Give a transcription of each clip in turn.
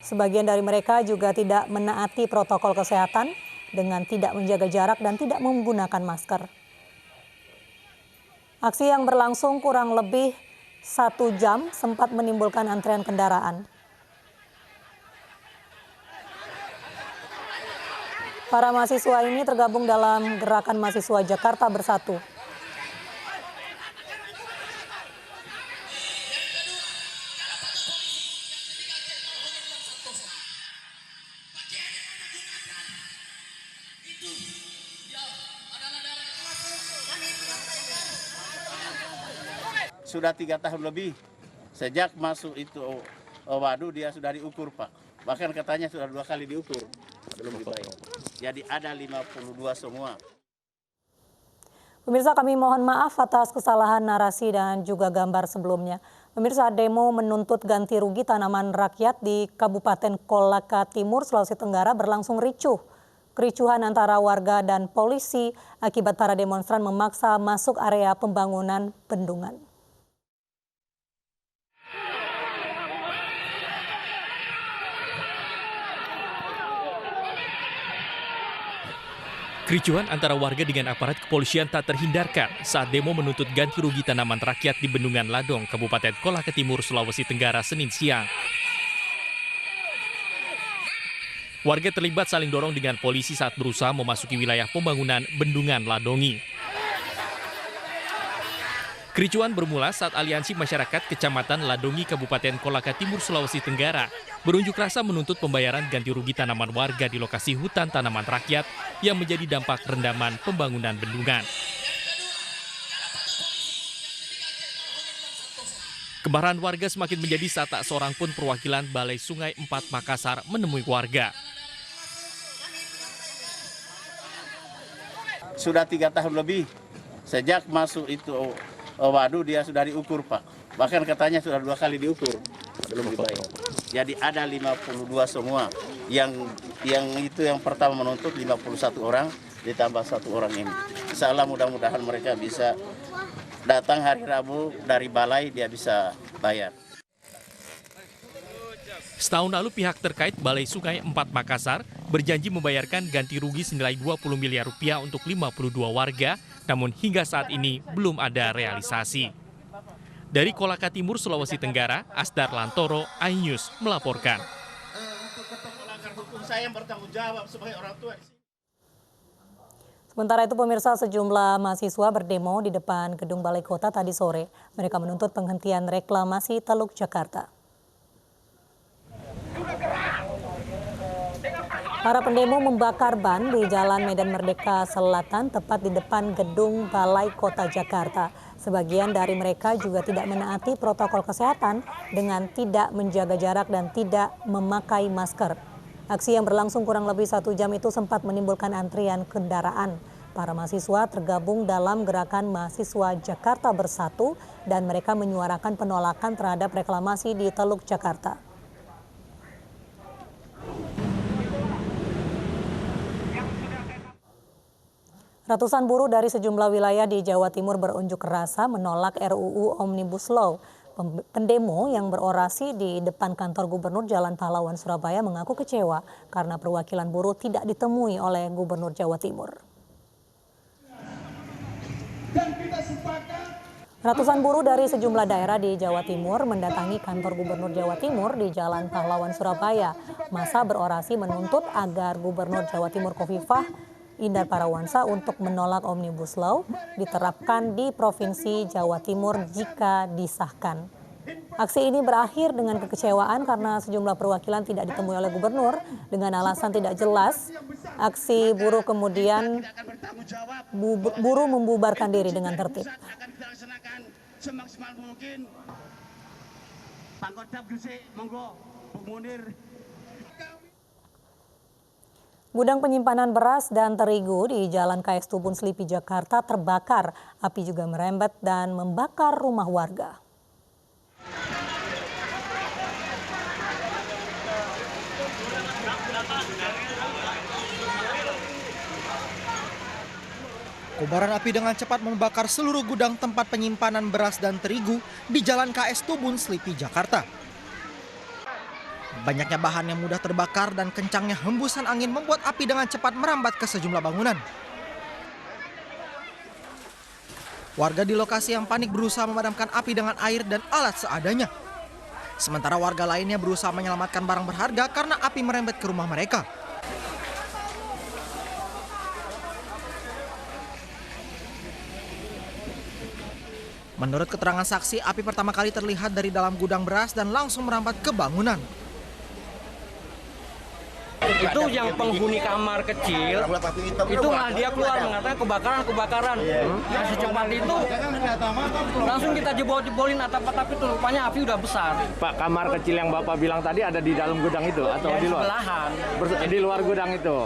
Sebagian dari mereka juga tidak menaati protokol kesehatan dengan tidak menjaga jarak dan tidak menggunakan masker. Aksi yang berlangsung kurang lebih 1 jam sempat menimbulkan antrean kendaraan. Para mahasiswa ini tergabung dalam gerakan mahasiswa Jakarta Bersatu. Sudah 3 tahun lebih, sejak masuk itu waduk dia sudah diukur Pak. Bahkan katanya sudah 2 kali diukur, belum dibayar. Jadi ada 52 semua. Pemirsa, kami mohon maaf atas kesalahan narasi dan juga gambar sebelumnya. Pemirsa, demo menuntut ganti rugi tanaman rakyat di Kabupaten Kolaka Timur, Sulawesi Tenggara berlangsung ricuh. Kericuhan antara warga dan polisi akibat para demonstran memaksa masuk area pembangunan bendungan. Kericuhan antara warga dengan aparat kepolisian tak terhindarkan saat demo menuntut ganti rugi tanaman rakyat di Bendungan Ladong, Kabupaten Kolaka Timur, Sulawesi Tenggara, Senin siang. Warga terlibat saling dorong dengan polisi saat berusaha memasuki wilayah pembangunan Bendungan Ladongi. Kericuhan bermula saat Aliansi Masyarakat Kecamatan Ladongi, Kabupaten Kolaka Timur, Sulawesi Tenggara berunjuk rasa menuntut pembayaran ganti rugi tanaman warga di lokasi hutan tanaman rakyat yang menjadi dampak rendaman pembangunan bendungan. Kemarahan warga semakin menjadi saat tak seorang pun perwakilan Balai Sungai 4 Makassar menemui warga. Sudah 3 tahun lebih, sejak masuk itu waduk dia sudah diukur Pak. Bahkan katanya sudah 2 kali diukur, belum dibayar. Jadi ada 52 semua. Yang pertama menuntut 51 orang ditambah 1 orang ini. Insyaallah mudah-mudahan mereka bisa datang hari Rabu dari balai, dia bisa bayar. Setahun lalu pihak terkait Balai Sungai 4 Makassar berjanji membayarkan ganti rugi senilai 20 miliar rupiah untuk 52 warga, namun hingga saat ini belum ada realisasi. Dari Kolaka Timur, Sulawesi Tenggara, Asdar Lantoro, iNews melaporkan. Sementara itu pemirsa, sejumlah mahasiswa berdemo di depan gedung Balai Kota tadi sore. Mereka menuntut penghentian reklamasi Teluk Jakarta. Para pendemo membakar ban di Jalan Medan Merdeka Selatan tepat di depan gedung Balai Kota Jakarta. Sebagian dari mereka juga tidak menaati protokol kesehatan dengan tidak menjaga jarak dan tidak memakai masker. Aksi yang berlangsung kurang lebih 1 jam itu sempat menimbulkan antrian kendaraan. Para mahasiswa tergabung dalam gerakan mahasiswa Jakarta Bersatu dan mereka menyuarakan penolakan terhadap reklamasi di Teluk Jakarta. Ratusan buruh dari sejumlah wilayah di Jawa Timur berunjuk rasa menolak RUU Omnibus Law. Pendemo yang berorasi di depan kantor Gubernur Jalan Pahlawan Surabaya mengaku kecewa karena perwakilan buruh tidak ditemui oleh Gubernur Jawa Timur. Ratusan buruh dari sejumlah daerah di Jawa Timur mendatangi kantor Gubernur Jawa Timur di Jalan Pahlawan Surabaya. Massa berorasi menuntut agar Gubernur Jawa Timur Khofifah Indar Parawansa untuk menolak Omnibus Law diterapkan di Provinsi Jawa Timur jika disahkan. Aksi ini berakhir dengan kekecewaan karena sejumlah perwakilan tidak ditemui oleh gubernur dengan alasan tidak jelas. Aksi buruh kemudian buruh membubarkan diri dengan tertib. Gudang penyimpanan beras dan terigu di Jalan KS Tubun Selipi, Jakarta terbakar. Api juga merembet dan membakar rumah warga. Kobaran api dengan cepat membakar seluruh gudang tempat penyimpanan beras dan terigu di Jalan KS Tubun Selipi, Jakarta. Banyaknya bahan yang mudah terbakar dan kencangnya hembusan angin membuat api dengan cepat merambat ke sejumlah bangunan. Warga di lokasi yang panik berusaha memadamkan api dengan air dan alat seadanya. Sementara warga lainnya berusaha menyelamatkan barang berharga karena api merembet ke rumah mereka. Menurut keterangan saksi, api pertama kali terlihat dari dalam gudang beras dan langsung merambat ke bangunan. Itu yang penghuni kamar kecil, itu malah dia keluar mengatakan kebakaran. Nah, secepat itu langsung kita jebol-jebolin atap-atap itu, rupanya api udah besar. Pak, kamar kecil yang Bapak bilang tadi ada di dalam gudang itu atau Ya, di luar? sebelahan. Di luar gudang itu?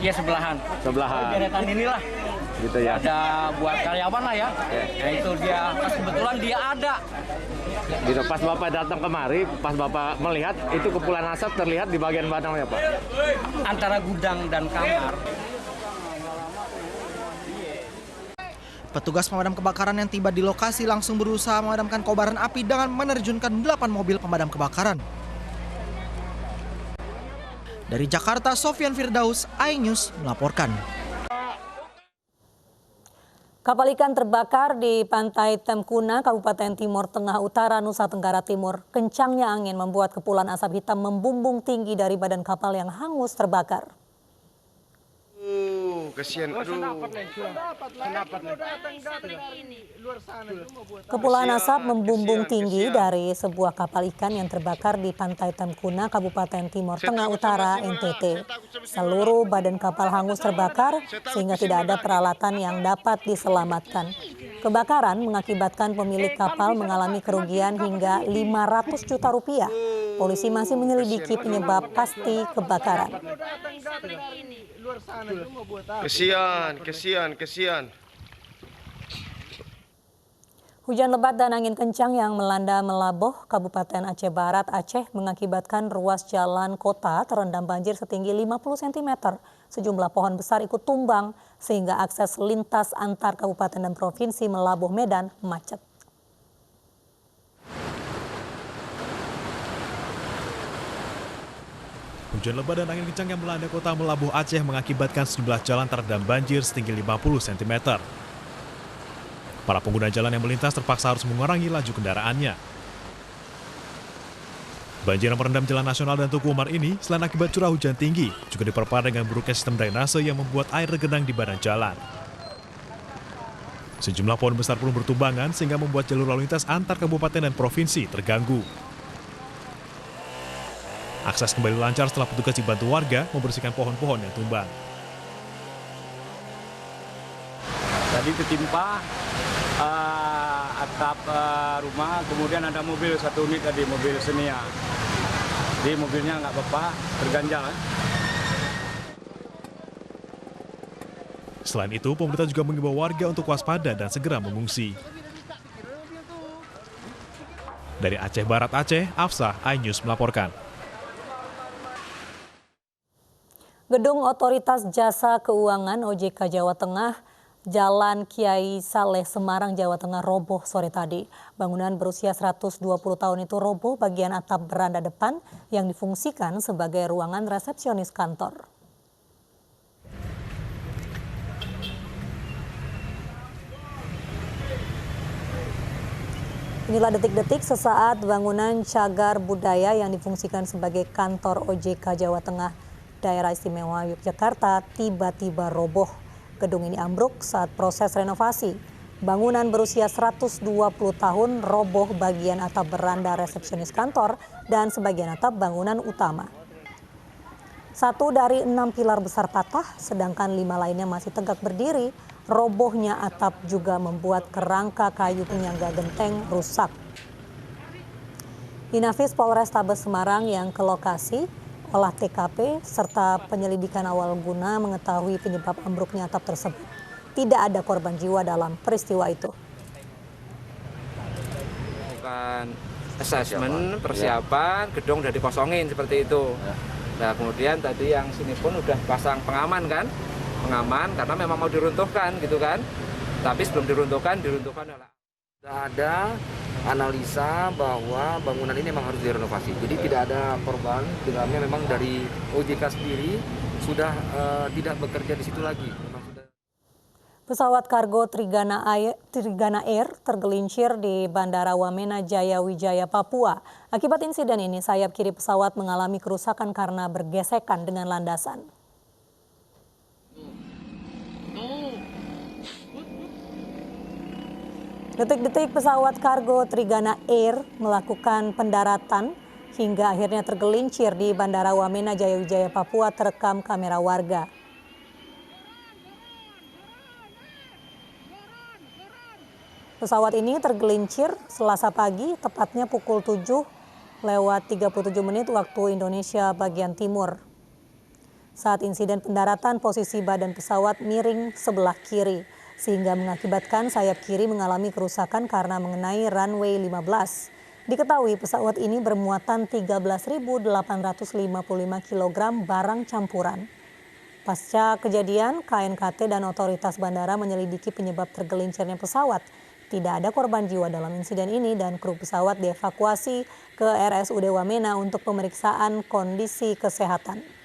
Iya, sebelahan. Sebelahan. Deretan inilah. Gitu ya. Ada buat karyawan lah ya. Nah itu dia, pas kebetulan dia ada. Gitu, pas Bapak datang kemari, pas Bapak melihat itu kepulan asap terlihat di bagian mana ya Pak? Antara gudang dan kamar. Petugas pemadam kebakaran yang tiba di lokasi langsung berusaha memadamkan kobaran api dengan menerjunkan 8 mobil pemadam kebakaran. Dari Jakarta, Sofyan Firdaus, iNews melaporkan. Kapal ikan terbakar di pantai Temkuna, Kabupaten Timur Tengah Utara, Nusa Tenggara Timur. Kencangnya angin membuat kepulan asap hitam membumbung tinggi dari badan kapal yang hangus terbakar. Kesian, Kepulan asap membumbung tinggi dari sebuah kapal ikan yang terbakar di pantai Temkuna, Kabupaten Timur Tengah Utara, NTT. Seluruh badan kapal hangus terbakar sehingga tidak ada peralatan yang dapat diselamatkan. Kebakaran mengakibatkan pemilik kapal mengalami kerugian hingga 500 juta rupiah. Polisi masih menyelidiki penyebab pasti kebakaran. Kesian. Hujan lebat dan angin kencang yang melanda Melaboh, Kabupaten Aceh Barat, Aceh mengakibatkan ruas jalan kota terendam banjir setinggi 50 cm. Sejumlah pohon besar ikut tumbang sehingga akses lintas antar kabupaten dan provinsi Melaboh Medan macet. Hujan lebat dan angin kencang yang melanda kota Melaboh Aceh mengakibatkan sejumlah jalan terendam banjir setinggi 50 cm. Para pengguna jalan yang melintas terpaksa harus mengurangi laju kendaraannya. Banjir yang merendam jalan nasional dan Tugu Umar ini selain akibat curah hujan tinggi, juga diperparah dengan buruknya sistem drainase yang membuat air tergenang di badan jalan. Sejumlah pohon besar pun bertumbangan sehingga membuat jalur lalu lintas antar kabupaten dan provinsi terganggu. Akses kembali lancar setelah petugas dibantu warga membersihkan pohon-pohon yang tumbang. Tadi ketimpa atap rumah, kemudian ada mobil satu unit tadi, mobil Xenia. Jadi mobilnya nggak apa-apa, terganjal. Selain itu, pemerintah juga mengimbau warga untuk waspada dan segera mengungsi. Dari Aceh Barat Aceh, Afsah, iNews melaporkan. Gedung Otoritas Jasa Keuangan OJK Jawa Tengah, Jalan Kiai Saleh, Semarang, Jawa Tengah roboh sore tadi. Bangunan berusia 120 tahun itu roboh bagian atap beranda depan yang difungsikan sebagai ruangan resepsionis kantor. Inilah detik-detik sesaat bangunan cagar budaya yang difungsikan sebagai kantor OJK Jawa Tengah Daerah Istimewa Yogyakarta tiba-tiba roboh. Gedung ini ambruk saat proses renovasi. Bangunan berusia 120 tahun roboh bagian atap beranda resepsionis kantor dan sebagian atap bangunan utama. 1 dari 6 pilar besar patah, sedangkan 5 lainnya masih tegak berdiri. Robohnya atap juga membuat kerangka kayu penyangga genteng rusak. Inafis Polrestabes Semarang yang ke lokasi, olah TKP, serta penyelidikan awal guna mengetahui penyebab ambruknya atap tersebut. Tidak ada korban jiwa dalam peristiwa itu. Bukan asesmen, persiapan, gedung udah dikosongin seperti itu. Nah kemudian tadi yang sini pun udah pasang pengaman kan, pengaman karena memang mau diruntuhkan gitu kan. Tapi sebelum diruntuhkan adalah ada analisa bahwa bangunan ini memang harus direnovasi. Jadi tidak ada korban, karena memang dari OJK sendiri sudah tidak bekerja di situ lagi. Pesawat kargo Trigana Air tergelincir di Bandara Wamena Jaya Wijaya, Papua. Akibat insiden ini, sayap kiri pesawat mengalami kerusakan karena bergesekan dengan landasan. Detik-detik pesawat kargo Trigana Air melakukan pendaratan hingga akhirnya tergelincir di Bandara Wamena Jaya Wijaya, Papua terekam kamera warga. Pesawat ini tergelincir Selasa pagi, tepatnya pukul 7:37 waktu Indonesia bagian timur. Saat insiden pendaratan, posisi badan pesawat miring sebelah kiri, sehingga mengakibatkan sayap kiri mengalami kerusakan karena mengenai runway 15. Diketahui pesawat ini bermuatan 13.855 kg barang campuran. Pasca kejadian, KNKT dan otoritas bandara menyelidiki penyebab tergelincirnya pesawat. Tidak ada korban jiwa dalam insiden ini dan kru pesawat dievakuasi ke RSUD Wamena untuk pemeriksaan kondisi kesehatan.